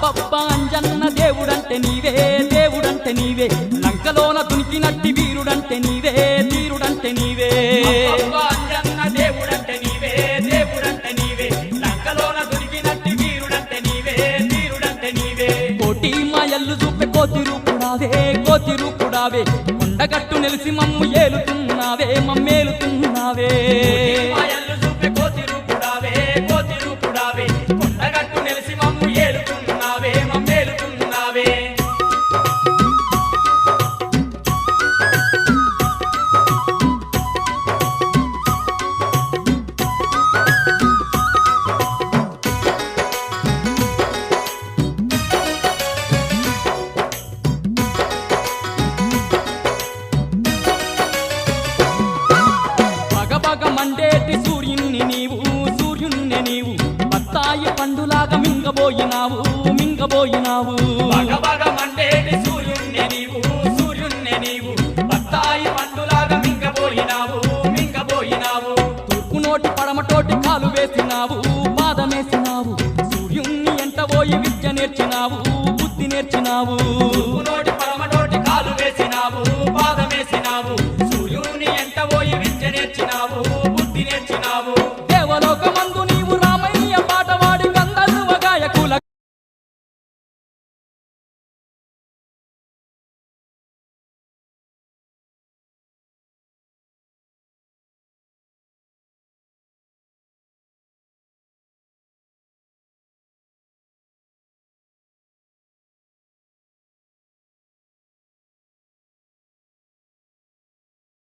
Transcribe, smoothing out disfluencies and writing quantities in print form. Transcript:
అబ్బబ్బా అంజన్న దేవుడంటే నీవే దేవుడంటే నీవే లంకలోన దునికినట్టి వీరుడంటే నీవే వీరుడంటే నీవే అబ్బబ్బా అంజన్న దేవుడంటే నీవే దేవుడంటే నీవే లంకలోన దునికినట్టి వీరుడంటే నీవే వీరుడంటే నీవే కోటి మాయల్లు చూపే కోతి రూపుడావే కొండగట్టు నిలిసి మమ్ము ఏలుతున్నావే మమ్మేలుతున్నావే మాయల్లు చూపే కోతి రూపుడావే కొండగట్టు నిలిసి మమ్ము ఏలుతున్నావే మమ్మేలుతున్నావే బగబగ మండేటి సూర్యుణ్ణి నీవు బత్తాయి పండులాగా మింగబోయినావు బగబగ మండేటి సూర్యుణ్ణి నీవు బత్తాయి పండులాగా మింగబోయినావు తూర్పు నోటి పడమటోటి కాలు వేసినావు పాదమేసినావు సూర్యుణ్ణి ఎంట పోయి విద్య నేర్చినావు బుద్ధి నేర్చినావు నోటి పరమటోటి కాలు వేసినావు పాదమేసినావు సూర్యుని ఎంట పోయి విద్య నేర్చినావు బుద్ధి నేర్చినావు దేవలోకమందు